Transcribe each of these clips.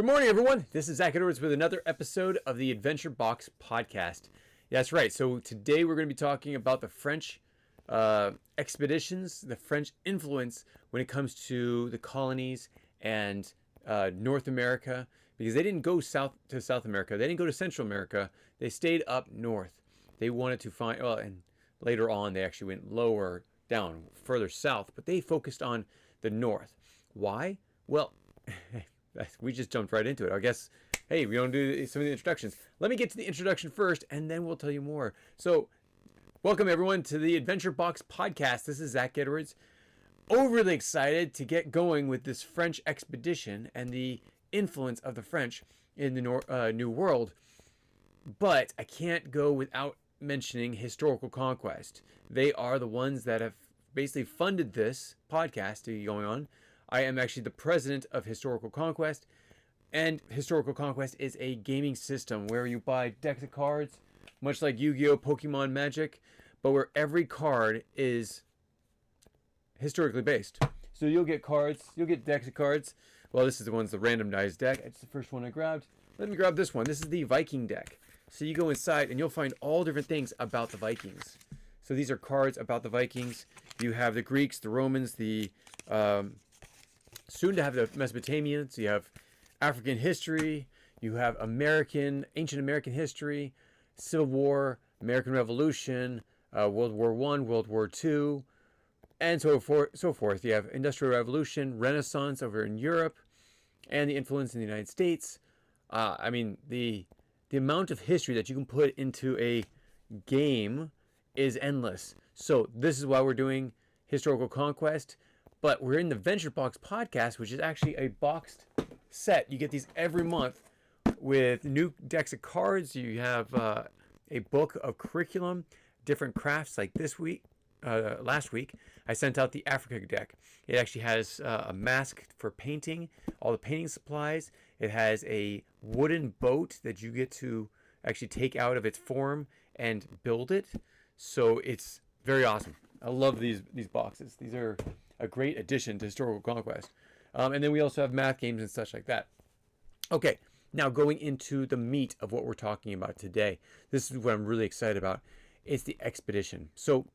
Good morning, everyone. This is Zach Edwards with another episode of the Adventure Box podcast. Yeah, that's right. So today we're going to be talking about the French expeditions, the French influence when it comes to the colonies and North America, because they didn't go south to South America. They didn't go to Central America. They stayed up north. They wanted to find, well, and later on they actually went lower down, further south, but they focused on the north. Why? Well, we just jumped right into it. I guess, hey, we don't do some of the introductions. Let me get to the introduction first, and then we'll tell you more. So, welcome everyone to the Adventure Box podcast. This is Zach Edwards. Overly excited to get going with this French expedition and the influence of the French in the New World. But I can't go without mentioning historical conquest. They are the ones that have basically funded this podcast to be going on. I am actually the president of Historical Conquest, and Historical Conquest is a gaming system where you buy decks of cards, much like Yu-Gi-Oh!, Pokemon, Magic, but where every card is historically based. So you'll get cards, you'll get decks of cards. Well, this is the randomized deck. It's the first one I grabbed. Let me grab this one. This is the Viking deck. So you go inside and you'll find all different things about the Vikings. So these are cards about the Vikings. You have the Greeks, the Romans, the soon to have the Mesopotamians. You have African history. You have ancient American history, Civil War, American Revolution, World War I, World War II, and so forth. You have Industrial Revolution, Renaissance over in Europe, and the influence in the United States. I mean, the amount of history that you can put into a game is endless. So this is why we're doing Historical Conquest. But we're in the Venture Box podcast, which is actually a boxed set. You get these every month with new decks of cards. You have a book of curriculum, different crafts. Like last week, I sent out the Africa deck. It actually has a mask for painting, all the painting supplies. It has a wooden boat that you get to actually take out of its form and build it. So it's very awesome. I love these boxes. These are a great addition to Historical Conquest. And then we also have math games and such like that. Okay, now going into the meat of what we're talking about today. This is what I'm really excited about. It's the expedition. So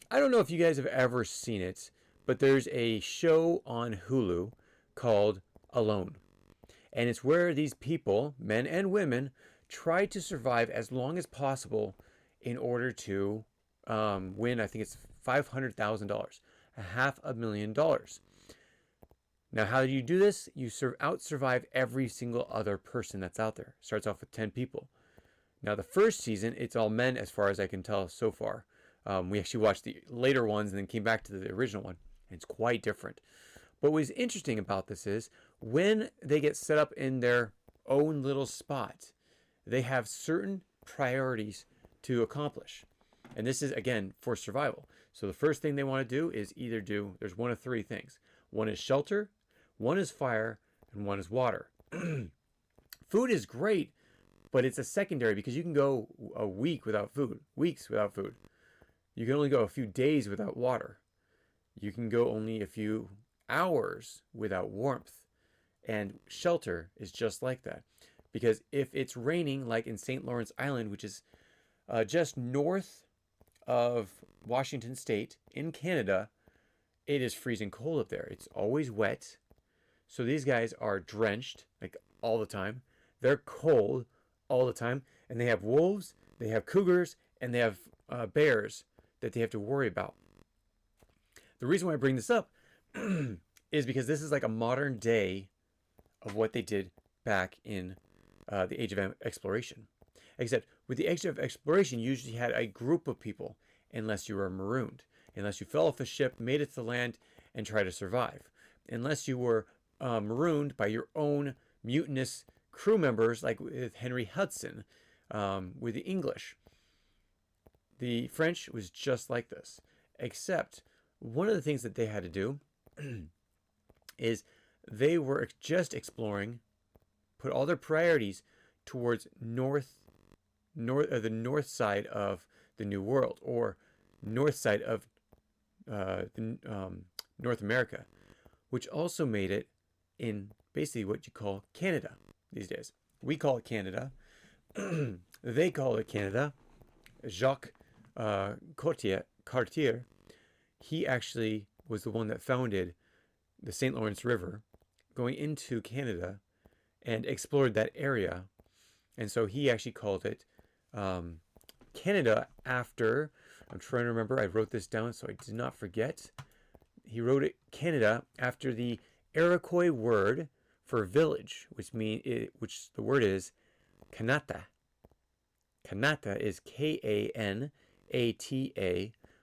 I don't know if you guys have ever seen it, but there's a show on Hulu called Alone. And it's where these people, men and women, try to survive as long as possible in order to win, I think it's $500,000. $500,000. Now, how do you do this? You out-survive every single other person that's out there. Starts off with 10 people. Now, the first season, it's all men as far as I can tell so far. We actually watched the later ones and then came back to the original one. And it's quite different. But what's interesting about this is when they get set up in their own little spot, they have certain priorities to accomplish. And this is, again, for survival. So the first thing they want to do is there's one of three things. One is shelter, one is fire, and one is water. Food is great, but it's a secondary because you can go a week without food, weeks without food. You can only go a few days without water. You can go only a few hours without warmth. And shelter is just like that. Because if it's raining, like in St. Lawrence Island, which is just north of Washington State in Canada, it is freezing cold up there. It's always wet. So these guys are drenched like all the time. They're cold all the time. And they have wolves, they have cougars, and they have bears that they have to worry about. The reason why I bring this up is because this is like a modern day of what they did back in the Age of Exploration. Except with the Age of Exploration, you usually had a group of people, unless you were marooned, unless you fell off a ship, made it to land, and tried to survive. Unless you were marooned by your own mutinous crew members, like with Henry Hudson, with the English. The French was just like this, except one of the things that they had to do is they were just exploring, put all their priorities towards the north side of the New World, or north side of North America, which also made it in basically what you call Canada. these days. We call it Canada. They call it Canada. Jacques Cartier, he actually was the one that founded the St. Lawrence River going into Canada and explored that area. And so he actually called it Canada after, I'm trying to remember, I wrote this down so I did not forget. He wrote it Canada after the Iroquois word for village, which the word is Kanata. Kanata is Kanata,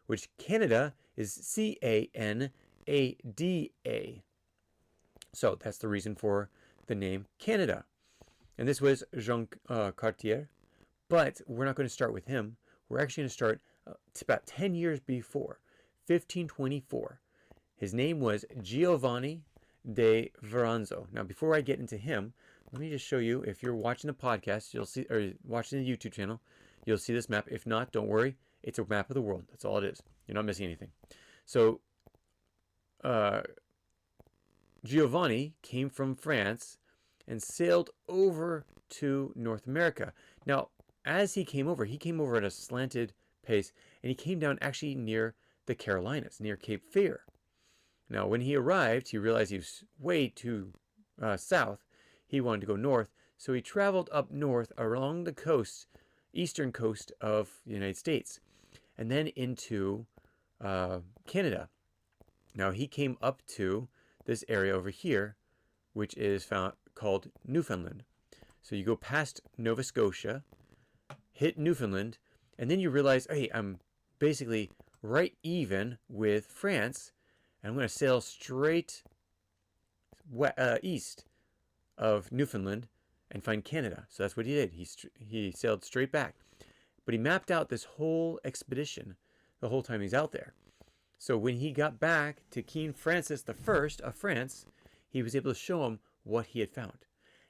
which Canada is Canada. So that's the reason for the name Canada. And this was Jean Cartier, but we're not going to start with him. We're actually going to start about 10 years before, 1524. His name was Giovanni de Verrazanno. Now, before I get into him, let me just show you. If you're watching the podcast, you'll see, or watching the YouTube channel, you'll see this map. If not, don't worry. It's a map of the world. That's all it is. You're not missing anything. So, Giovanni came from France and sailed over to North America. Now, as he came over at a slanted pace, and he came down actually near the Carolinas, near Cape Fear. Now, when he arrived, he realized he was way too south. He wanted to go north, so he traveled up north along the coast, eastern coast of the United States, and then into Canada. Now, he came up to this area over here, which is called Newfoundland. So you go past Nova Scotia, hit Newfoundland, and then you realize, hey, I'm basically right even with France, and I'm going to sail straight east of Newfoundland and find Canada. So that's what he did. He sailed straight back. But he mapped out this whole expedition the whole time he's out there. So when he got back to King Francis I of France, he was able to show him what he had found.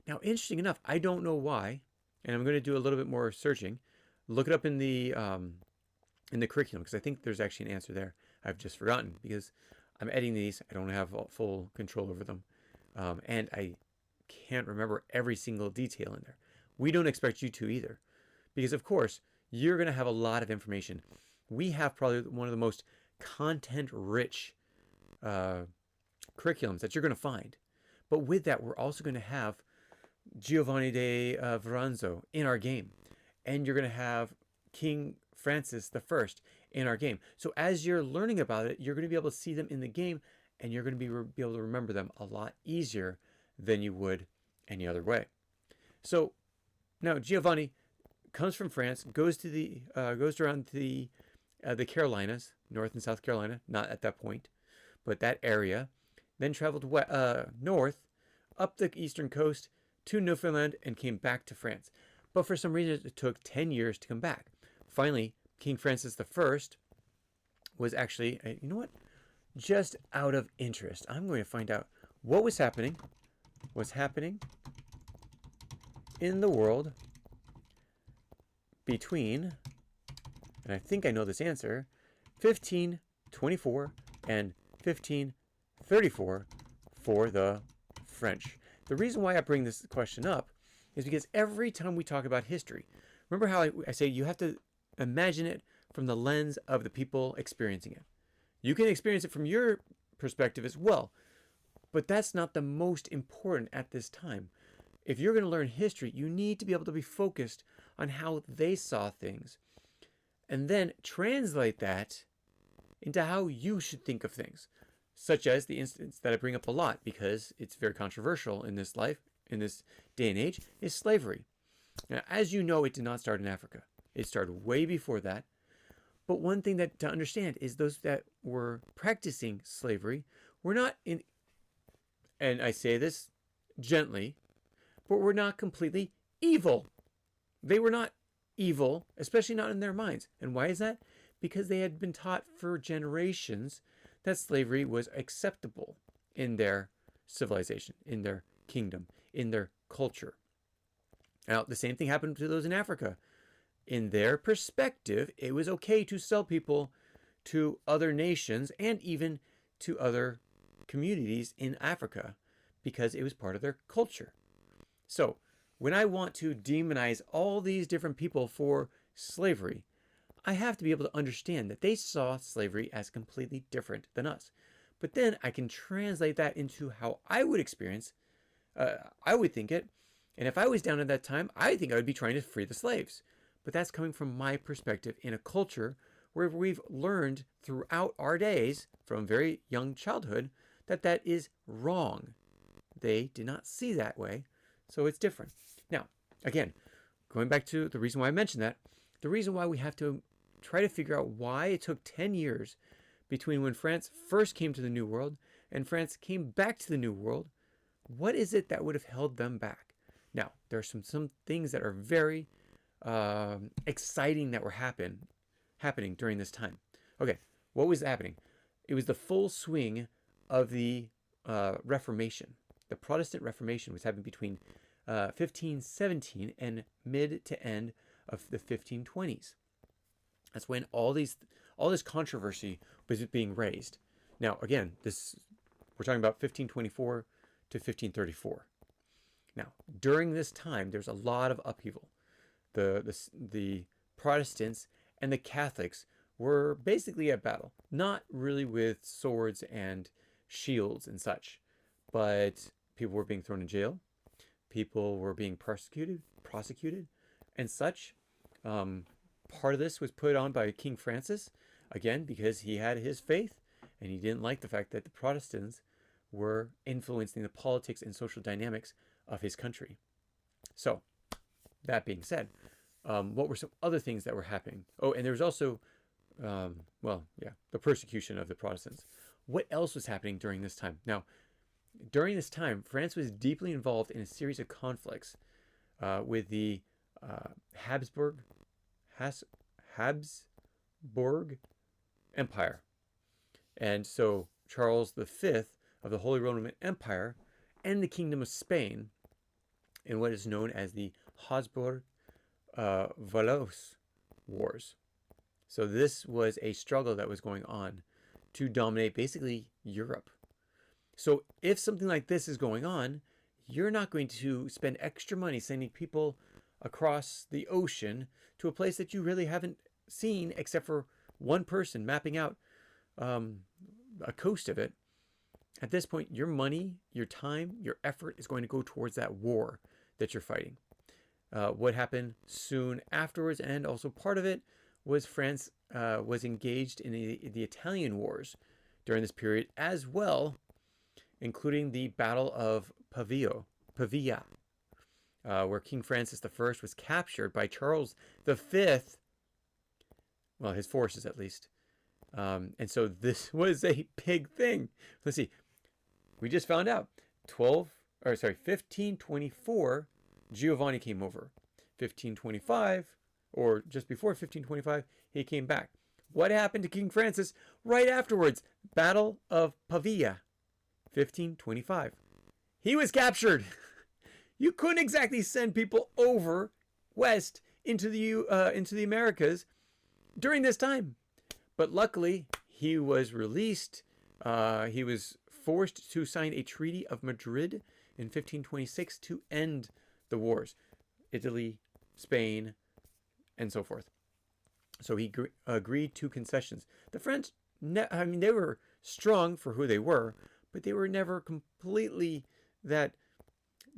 Now, interesting enough, I don't know why, and I'm going to do a little bit more searching. Look it up in the curriculum, because I think there's actually an answer there. I've just forgotten because I'm editing these. I don't have full control over them, and I can't remember every single detail in there. We don't expect you to either, because of course you're going to have a lot of information. We have probably one of the most content-rich curriculums that you're going to find. But with that, we're also going to have Giovanni de Verrazanno in our game. And you're going to have King Francis I in our game. So as you're learning about it, you're going to be able to see them in the game, and you're going to be able to remember them a lot easier than you would any other way. So now Giovanni comes from France, goes around the Carolinas, North and South Carolina, not at that point, but that area, then traveled north up the eastern coast to Newfoundland and came back to France. But for some reason, it took 10 years to come back. Finally, King Francis I was actually, you know what? Just out of interest, I'm going to find out what was happening in the world between, and I think I know this answer, 1524 and 1534 for the French. The reason why I bring this question up is because every time we talk about history, remember how I say you have to imagine it from the lens of the people experiencing it. You can experience it from your perspective as well, but that's not the most important at this time. If you're going to learn history, you need to be able to be focused on how they saw things and then translate that into how you should think of things, such as the instance that I bring up a lot because it's very controversial in this life, in this day and age, is slavery. Now, as you know, it did not start in Africa. It started way before that. But one thing that to understand is those that were practicing slavery were not in, and I say this gently, but were not completely evil. They were not evil, especially not in their minds. And why is that? Because they had been taught for generations that slavery was acceptable in their civilization, in their kingdom, in their culture. Now, the same thing happened to those in Africa. In their perspective, it was okay to sell people to other nations and even to other communities in Africa because it was part of their culture. So, when I want to demonize all these different people for slavery, I have to be able to understand that they saw slavery as completely different than us. But then I can translate that into how I would experience, I would think it. And if I was down at that time, I think I would be trying to free the slaves. But that's coming from my perspective in a culture where we've learned throughout our days, from very young childhood, that that is wrong. They did not see that way, so it's different. Now, again, going back to the reason why I mentioned that, the reason why we have to try to figure out why it took 10 years between when France first came to the New World and France came back to the New World, what is it that would have held them back? Now, there are some things that are very exciting that were happening during this time. Okay, what was happening? It was the full swing of the Reformation. The Protestant Reformation was happening between 1517 and mid to end of the 1520s. That's when all this controversy was being raised. Now, again, we're talking about 1524 to 1534. Now, during this time, there's a lot of upheaval. The Protestants and the Catholics were basically at battle, not really with swords and shields and such, but people were being thrown in jail, people were being prosecuted, and such. Part of this was put on by King Francis, again, because he had his faith, and he didn't like the fact that the Protestants were influencing the politics and social dynamics of his country. So, that being said, what were some other things that were happening? Oh, and there was also, the persecution of the Protestants. What else was happening during this time? Now, during this time, France was deeply involved in a series of conflicts with the Habsburg Empire. And so Charles V of the Holy Roman Empire and the Kingdom of Spain in what is known as the Habsburg Valois Wars. So this was a struggle that was going on to dominate basically Europe. So if something like this is going on, you're not going to spend extra money sending people across the ocean to a place that you really haven't seen except for one person mapping out a coast of it. At this point, your money, your time, your effort is going to go towards that war that you're fighting. What happened soon afterwards, and also part of it, was France was engaged in the Italian wars during this period as well, including the Battle of Pavia, where King Francis I was captured by Charles V, well, his forces at least. And so this was a big thing. Let's see. We just found out 1524, Giovanni came over. 1525, or just before 1525, he came back. What happened to King Francis right afterwards? Battle of Pavia, 1525. He was captured. You couldn't exactly send people over west into the Americas during this time. But luckily, he was released. He was forced to sign a Treaty of Madrid in 1526 to end the wars. Italy, Spain, and so forth. So he agreed to concessions. The French, they were strong for who they were, but they were never completely that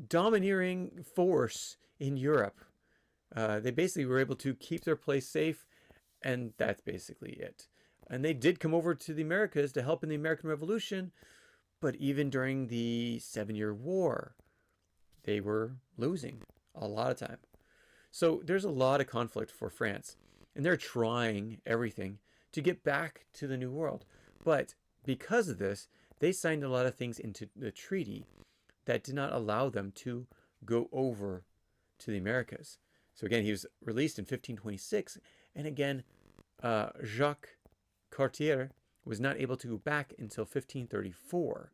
domineering force in Europe. They basically were able to keep their place safe, and that's basically it. And they did come over to the Americas to help in the American Revolution, but even during the 7-Year War, they were losing a lot of time. So there's a lot of conflict for France, and they're trying everything to get back to the New World. But because of this, they signed a lot of things into the treaty that did not allow them to go over to the Americas. So again, he was released in 1526, and again, Jacques Cartier was not able to go back until 1534.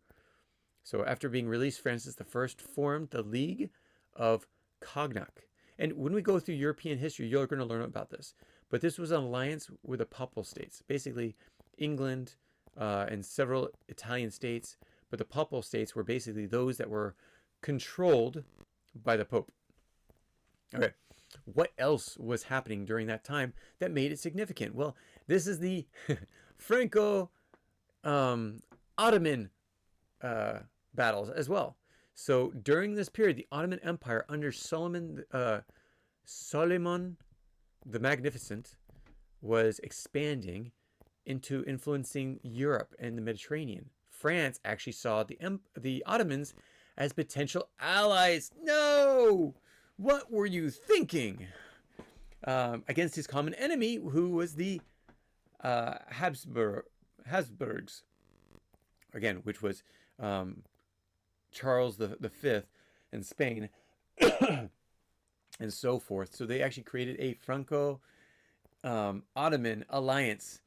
So after being released, Francis I formed the League of Cognac. And when we go through European history, you're going to learn about this. But this was an alliance with the Papal States, basically England and several Italian states. But the Papal States were basically those that were controlled by the Pope. Okay. What else was happening during that time that made it significant? Well, this is the Franco Ottoman battles as well. So during this period, the Ottoman Empire under Suleiman the Magnificent was expanding into influencing Europe and the Mediterranean. France actually saw the Ottomans as potential allies. No! What were you thinking? Against his common enemy, who was the Habsburgs, again, which was Charles V in Spain, and so forth. So they actually created a Franco-Ottoman alliance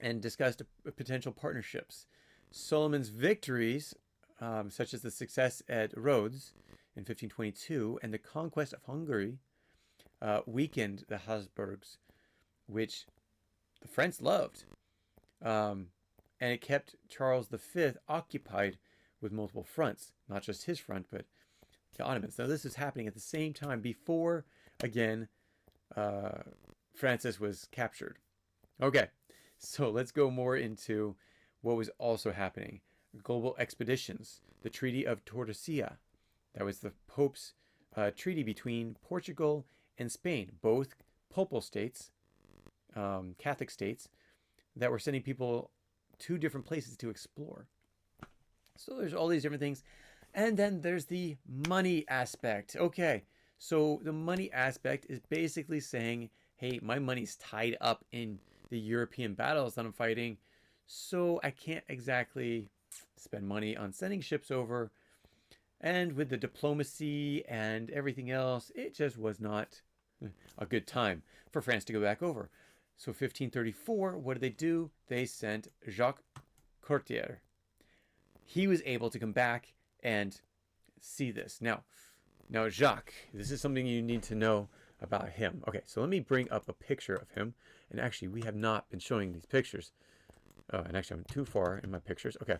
and discussed potential partnerships. Suleiman's victories, such as the success at Rhodes in 1522 and the conquest of Hungary, weakened the Habsburgs, which the French loved. And it kept Charles V occupied with multiple fronts, not just his front, but the Ottomans. Now, this is happening at the same time before, again, Francis was captured. Okay, so let's go more into what was also happening. Global expeditions, the Treaty of Tordesillas. That was the Pope's treaty between Portugal and Spain, both papal states, Catholic states, that were sending people to different places to explore. So there's all these different things. And then there's the money aspect. Okay, so the money aspect is basically saying, hey, my money's tied up in the European battles that I'm fighting, so I can't exactly spend money on sending ships over. And with the diplomacy and everything else, it just was not a good time for France to go back over. So 1534, what did they do? They sent Jacques Cartier. He was able to come back and see this. Now Jacques, this is something you need to know about him. Okay, so let me bring up a picture of him. And actually, we have not been showing these pictures. Oh, and actually, I'm too far in my pictures. Okay,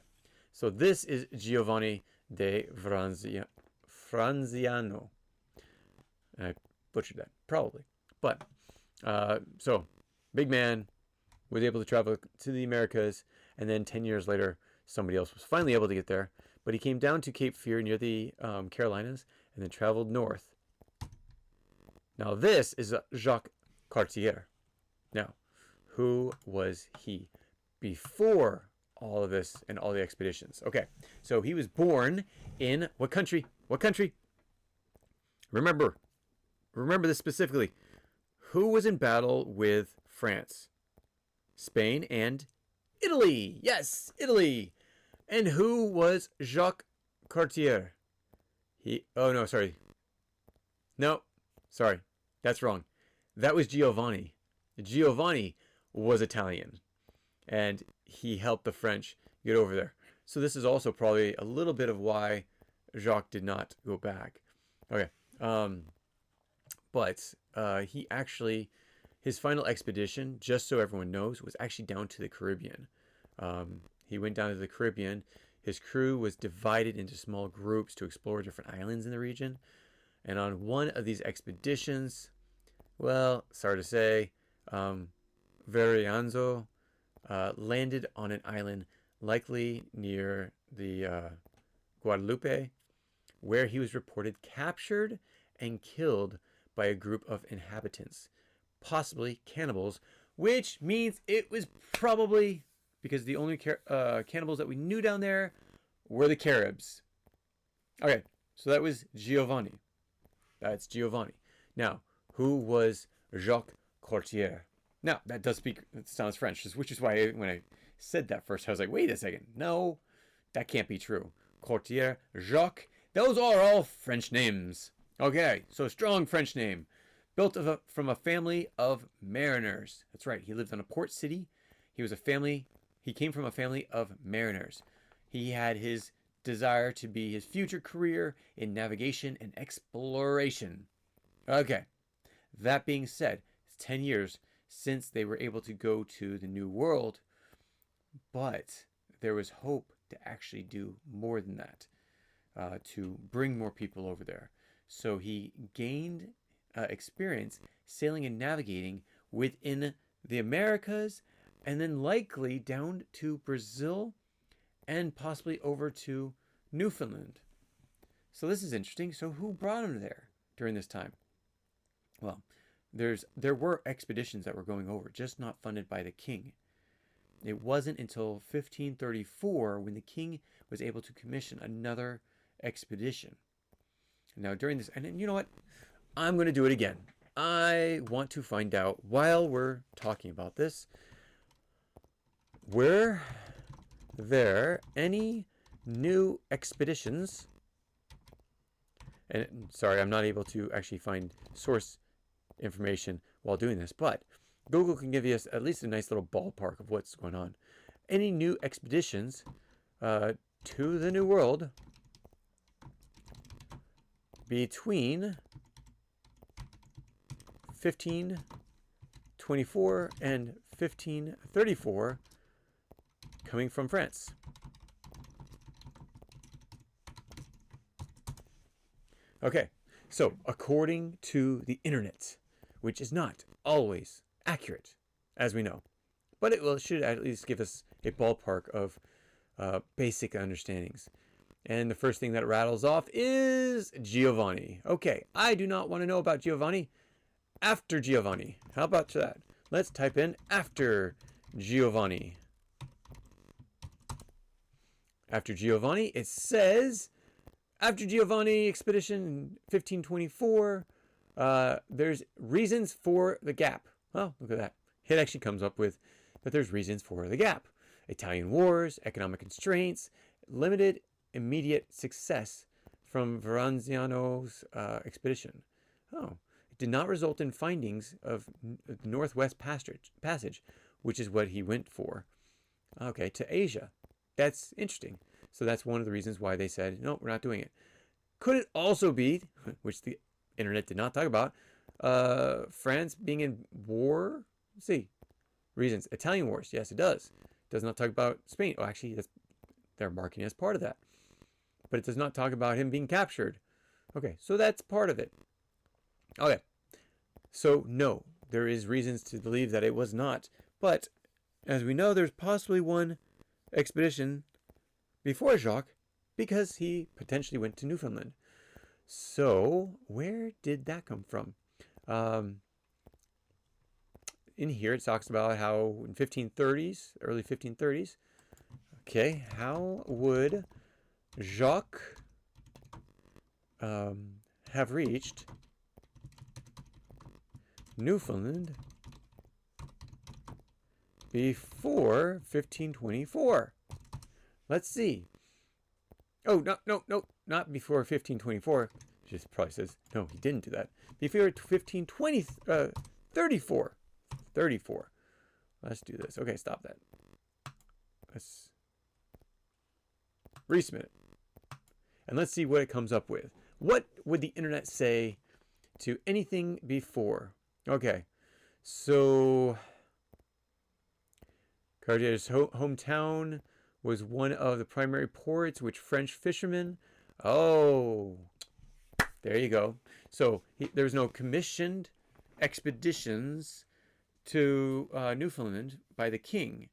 so this is Giovanni de Franziano. And I butchered that, probably. But, so, big man, was able to travel to the Americas, and then 10 years later, somebody else was finally able to get there. But he came down to Cape Fear near the Carolinas, and then traveled north. Now, this is Jacques Cartier. Now, who was he before all of this and all the expeditions? Okay, so he was born in what country? What country? Remember this specifically. Who was in battle with France? Spain and Italy. Yes, Italy. And who was Jacques Cartier? No, sorry, that's wrong. That was Giovanni. Giovanni was Italian, and he helped the French get over there. So this is also probably a little bit of why Jacques did not go back. Okay, but he actually, his final expedition, just so everyone knows, was actually down to the Caribbean. He went down to the Caribbean. His crew was divided into small groups to explore different islands in the region. And on one of these expeditions, well, sorry to say, Verrazanno landed on an island likely near the Guadalupe, where he was reported captured and killed by a group of inhabitants, possibly cannibals, which means it was probably because the only cannibals that we knew down there were the Caribs. Okay, so that was Giovanni. That's Giovanni. Now, who was Jacques Cartier? Now, that does speak, it sounds French, which is why when I said that first, I was like, wait a second. No, that can't be true. Cartier, Jacques, those are all French names. Okay, so strong French name. Built from a family of mariners. That's right, he lived in a port city. He came from a family of mariners. He had his desire to be his future career in navigation and exploration. Okay, that being said, it's 10 years since they were able to go to the New World, but there was hope to actually do more than that, to bring more people over there. So he gained experience sailing and navigating within the Americas, and then likely down to Brazil and possibly over to Newfoundland. So this is interesting. So who brought him there during this time? Well, there were expeditions that were going over, just not funded by the king. It wasn't until 1534 when the king was able to commission another expedition. Now during this, and you know what? I'm going to do it again. I want to find out, while we're talking about this, were there any new expeditions? And sorry, I'm not able to actually find source information while doing this, but Google can give you at least a nice little ballpark of what's going on. Any new expeditions to the New World between 1524 and 1534 coming from France? Okay, so according to the internet, which is not always accurate, as we know, but should at least give us a ballpark of basic understandings. And the first thing that rattles off is Giovanni. Okay, I do not want to know about Giovanni. After Giovanni. How about that? Let's type in after Giovanni. After Giovanni, it says, after Giovanni expedition in 1524, there's reasons for the gap. Oh, look at that. It actually comes up with that there's reasons for the gap. Italian wars, economic constraints, limited immediate success from Verrazanno's expedition. Oh, it did not result in findings of the Northwest Passage, which is what he went for. Okay, to Asia. That's interesting. So that's one of the reasons why they said, no, we're not doing it. Could it also be, which the internet did not talk about, France being in war? Let's see. Reasons. Italian wars. Yes, it does. It does not talk about Spain. Oh, actually, they're marking as part of that. But it does not talk about him being captured. Okay, so that's part of it. Okay. So, no, there is reasons to believe that it was not. But, as we know, there's possibly one expedition before Jacques, because he potentially went to Newfoundland. So, where did that come from? In here, it talks about how in 1530s, early 1530s, okay, how would Jacques have reached Newfoundland before 1524? Let's see. Oh, no, not before 1524. It just probably says, no, he didn't do that. Before 1520, 34. 34. Let's do this. Okay, stop that. Let's resubmit it. And let's see what it comes up with. What would the internet say to anything before? Okay, so Cartier's hometown was one of the primary ports which French fishermen. Oh, there you go. So there was no commissioned expeditions to Newfoundland by the king,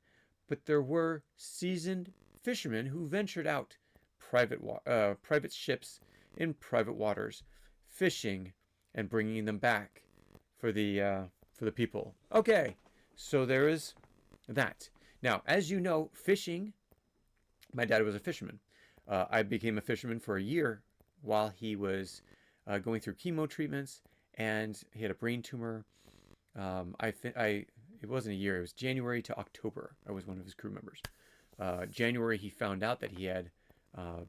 but there were seasoned fishermen who ventured out private ships in private waters, fishing and bringing them back for the people. Okay, so there is that. Now, as you know, fishing. My dad was a fisherman. I became a fisherman for a year while he was going through chemo treatments, and he had a brain tumor. It wasn't a year. It was January to October. I was one of his crew members. January, he found out that he had a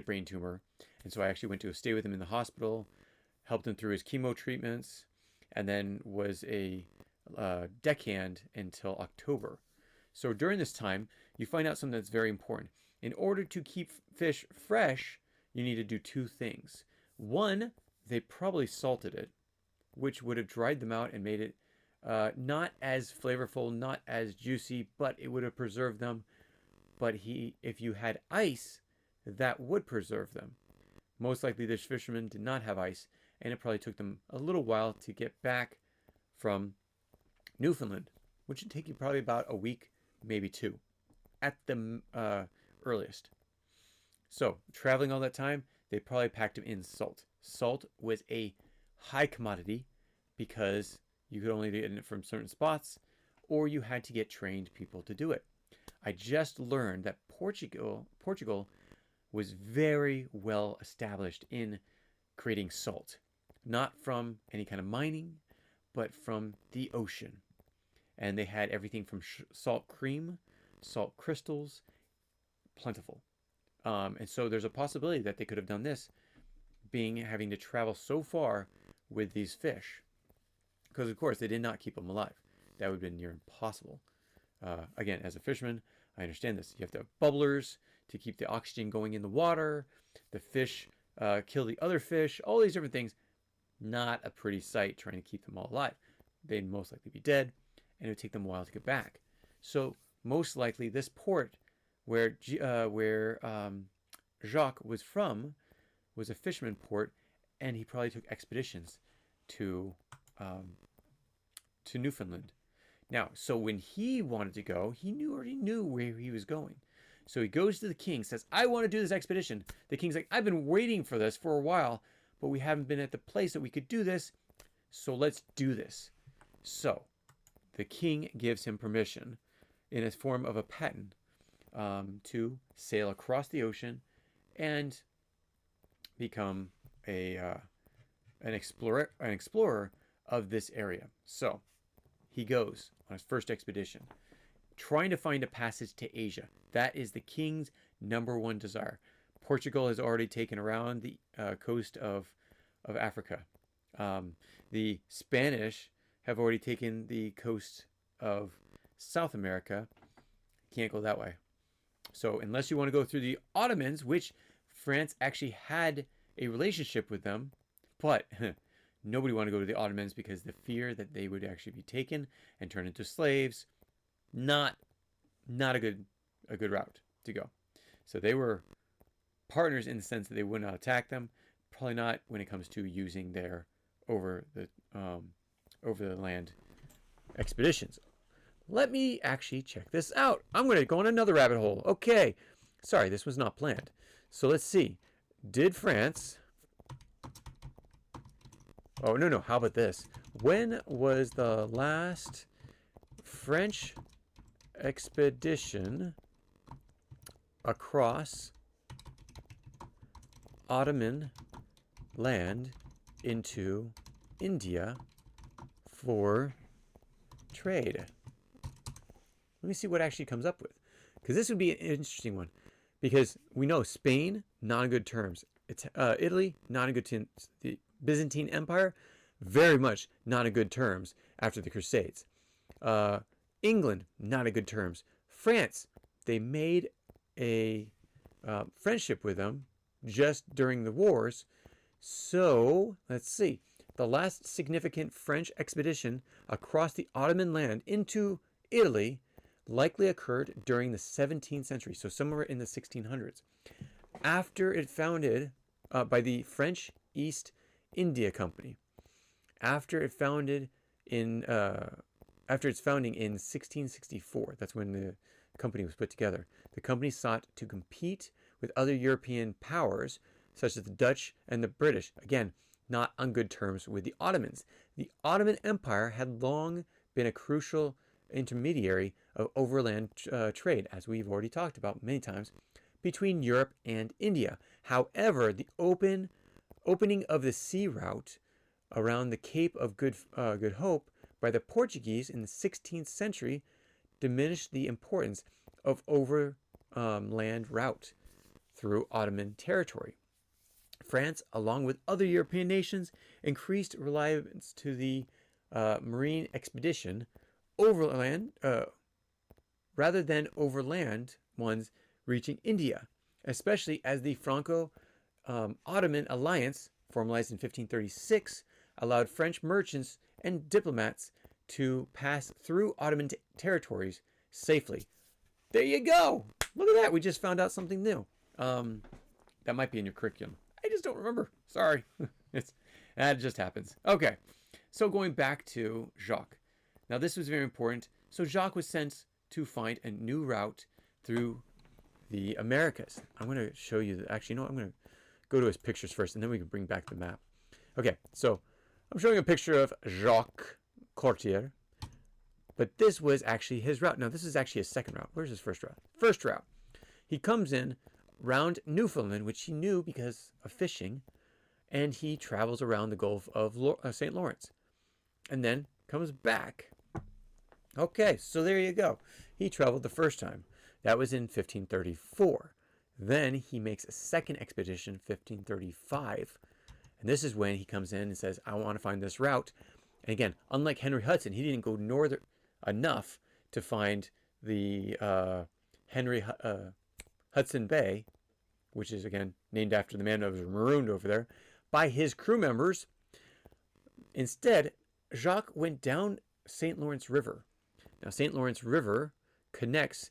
brain tumor, and so I actually went to stay with him in the hospital, helped him through his chemo treatments, and then was a deckhand until October. So during this time, you find out something that's very important. In order to keep fish fresh, you need to do two things. One, they probably salted it, which would have dried them out and made it not as flavorful, not as juicy, but it would have preserved them. But if you had ice, that would preserve them. Most likely, this fishermen did not have ice, and it probably took them a little while to get back from Newfoundland, which would take you probably about a week, maybe two, at the earliest. So, traveling all that time, they probably packed in salt. Salt was a high commodity because you could only get it from certain spots, or you had to get trained people to do it. I just learned that Portugal was very well established in creating salt, not from any kind of mining, but from the ocean. And they had everything from salt cream, salt crystals, plentiful. And so there's a possibility that they could have done this, having to travel so far with these fish, because of course they did not keep them alive. That would have been near impossible. Again, as a fisherman, I understand this. You have to have bubblers to keep the oxygen going in the water. The fish kill the other fish. All these different things. Not a pretty sight trying to keep them all alive. They'd most likely be dead, and it would take them a while to get back. So most likely, this port where Jacques was from was a fisherman port, and he probably took expeditions to Newfoundland. Now, so when he wanted to go, he already knew where he was going. So he goes to the king, says, I want to do this expedition. The king's like, I've been waiting for this for a while, but we haven't been at the place that we could do this. So let's do this. So the king gives him permission in a form of a patent to sail across the ocean and become an explorer of this area. So he goes on his first expedition, trying to find a passage to Asia. That is the king's number one desire. Portugal has already taken around the coast of Africa. The Spanish have already taken the coast of South America. Can't go that way. So unless you want to go through the Ottomans, which France actually had a relationship with them, but nobody wanted to go to the Ottomans because the fear that they would actually be taken and turned into slaves. Not a good route to go. So they were partners in the sense that they would not attack them. Probably not when it comes to using their over the land expeditions. Let me actually check this out. I'm going to go on another rabbit hole. Okay. Sorry, this was not planned. So let's see. Did France... Oh, no. How about this? When was the last French expedition across Ottoman land into India for trade? Let me see what actually comes up with, because this would be an interesting one, because we know Spain, not on good terms. It's Italy, not on good terms. The Byzantine Empire, very much not on good terms after the Crusades. England, not on good terms. France, they made a friendship with them just during the wars. So let's see. The last significant French expedition across the Ottoman land into Italy likely occurred during the 17th century, so somewhere in the 1600s. After it founded by the French East India Company. After its founding in 1664, that's when the company was put together. The company sought to compete with other European powers, such as the Dutch and the British. Again, not on good terms with the Ottomans. The Ottoman Empire had long been a crucial intermediary of overland trade, as we've already talked about many times, between Europe and India. However, the opening of the sea route around the Cape of Good Hope by the Portuguese in the 16th century diminished the importance of overland route through Ottoman territory. France, along with other European nations, increased reliance to the marine expedition overland rather than overland ones reaching India, especially as the Franco-Ottoman alliance, formalized in 1536, allowed French merchants and diplomats to pass through Ottoman territories safely. There you go. Look at that. We just found out something new. That might be in your curriculum. I just don't remember. Sorry. That just happens. Okay. So going back to Jacques. Now this was very important. So Jacques was sent to find a new route through the Americas. I'm going to show you. Actually, no, I'm going to go to his pictures first, and then we can bring back the map. Okay, so I'm showing a picture of Jacques Cartier. But this was actually his route. Now, this is actually his second route. Where's his first route? First route. He comes in round Newfoundland, which he knew because of fishing, and he travels around the Gulf of St. Lawrence, and then comes back. Okay, so there you go. He traveled the first time. That was in 1534. Then he makes a second expedition, 1535, and this is when he comes in and says, I want to find this route. And again, unlike Henry Hudson, he didn't go northern enough to find the Hudson Bay, which is again named after the man that was marooned over there, by his crew members. Instead, Jacques went down St. Lawrence River. Now, St. Lawrence River connects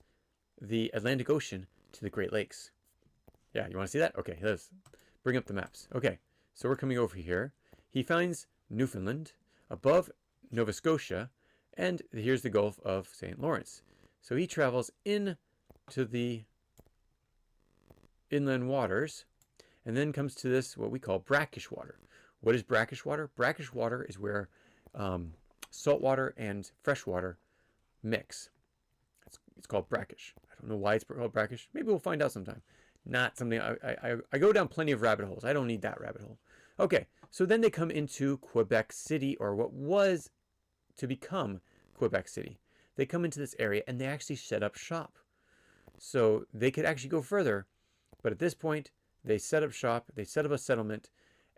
the Atlantic Ocean to the Great Lakes. Yeah, you want to see that? Okay, let's bring up the maps. Okay, so we're coming over here. He finds Newfoundland above Nova Scotia, and here's the Gulf of St. Lawrence. So he travels in to the inland waters and then comes to this, what we call brackish water. What is brackish water? Brackish water is where salt water and fresh water mix. It's called brackish. I don't know why it's called brackish. Maybe we'll find out sometime. Not something I go down plenty of rabbit holes. I don't need that rabbit hole. Okay, so then they come into Quebec City, or what was to become Quebec City. They come into this area and they actually set up shop. So they could actually go further, but at this point they set up shop, they set up a settlement,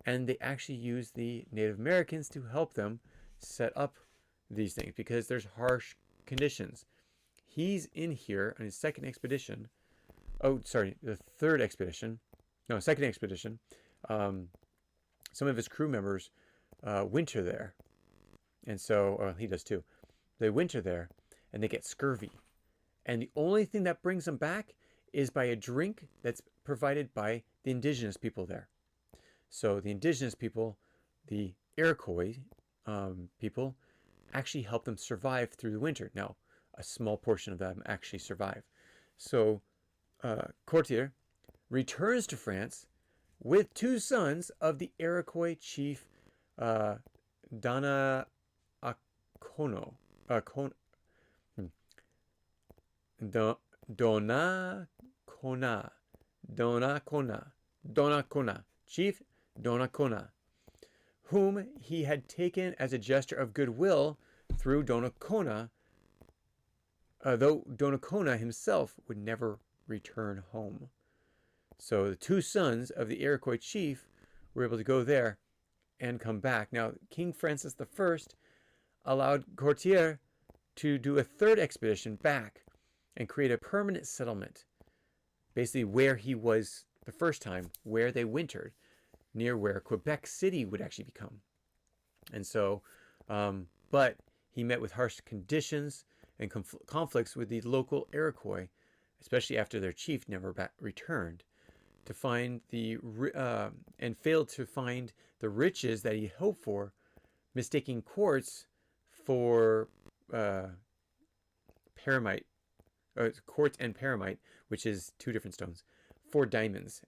and they actually use the Native Americans to help them set up these things because there's harsh conditions. He's in here on his second expedition. Oh, sorry, the third expedition. No, second expedition. Some of his crew members winter there. And so, he does too. They winter there and they get scurvy. And the only thing that brings them back is by a drink that's provided by the indigenous people there. So the indigenous people, the Iroquois people, actually help them survive through the winter. Now, a small portion of them actually survive. So Cartier returns to France with two sons of the Iroquois chief Donnacona. Chief Donnacona, whom he had taken as a gesture of goodwill through Donnacona, though Donnacona himself would never return home. So the two sons of the Iroquois chief were able to go there and come back. Now, King Francis I allowed Cartier to do a third expedition back and create a permanent settlement, basically where he was the first time, where they wintered, near where Quebec City would actually become. And so, but he met with harsh conditions and conflicts with the local Iroquois, especially after their chief never returned, to find and failed to find the riches that he hoped for, mistaking quartz for paramite, quartz and paramite, which is two different stones, for diamonds,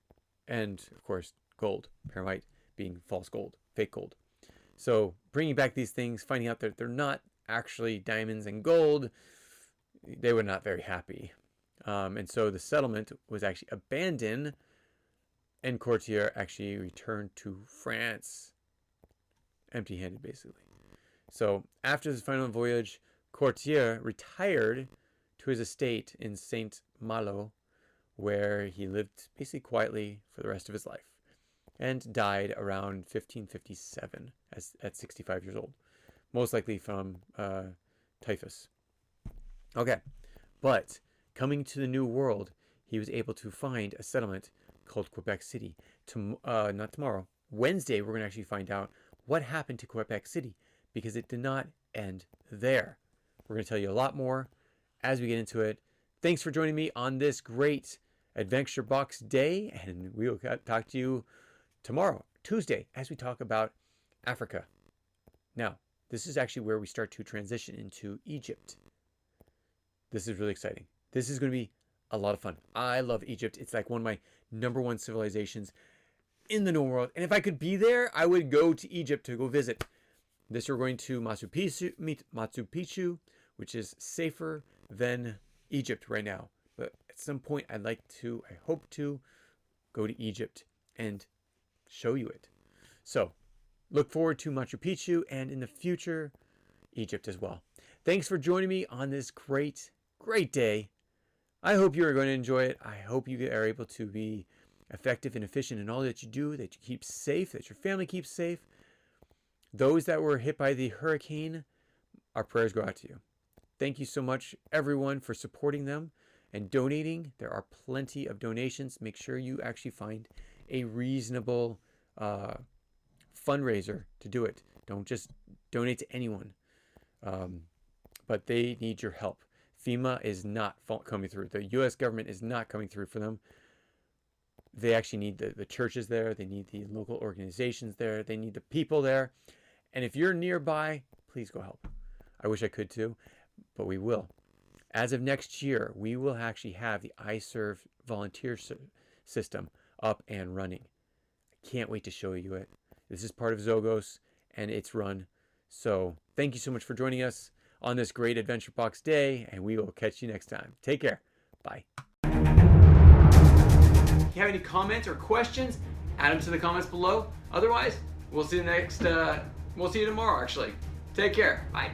and of course gold, paramite being false gold, fake gold. So bringing back these things, finding out that they're not actually diamonds and gold, they were not very happy. And so the settlement was actually abandoned, and Cartier actually returned to France empty-handed, basically. So after his final voyage, Cartier retired to his estate in Saint-Malo, where he lived basically quietly for the rest of his life, and died around 1557 at 65 years old, most likely from typhus. Okay, but coming to the New World, he was able to find a settlement called Quebec City. Not tomorrow, Wednesday, we're going to actually find out what happened to Quebec City, because it did not end there. We're going to tell you a lot more as we get into it. Thanks for joining me on this great Adventure Box day, and we will talk to you tomorrow, Tuesday, as we talk about Africa. Now, this is actually where we start to transition into Egypt. This is really exciting. This is going to be a lot of fun. I love Egypt. It's like one of my number one civilizations in the known world. And if I could be there, I would go to Egypt to go visit. This we're going to Machu Picchu, which is safer than Egypt right now. But at some point, I hope to go to Egypt and show you it. So look forward to Machu Picchu and in the future, Egypt as well. Thanks for joining me on this great day. I hope you are going to enjoy it. I hope you are able to be effective and efficient in all that you do, that you keep safe, that your family keeps safe. Those that were hit by the hurricane, our prayers go out to you. Thank you so much, everyone, for supporting them and donating. There are plenty of donations. Make sure you actually find a reasonable fundraiser to do it. Don't just donate to anyone. But they need your help. FEMA is not coming through. The U.S. government is not coming through for them. They actually need the churches there. They need the local organizations there. They need the people there. And if you're nearby, please go help. I wish I could too, but we will. As of next year, we will actually have the iServe volunteer system up and running. I can't wait to show you it. This is part of Zogos, and it's run. So thank you so much for joining us on this great Adventure Box day, and we will catch you next time. Take care. Bye. If you have any comments or questions, add them to the comments below. Otherwise, we'll see you tomorrow, actually. Take care. Bye.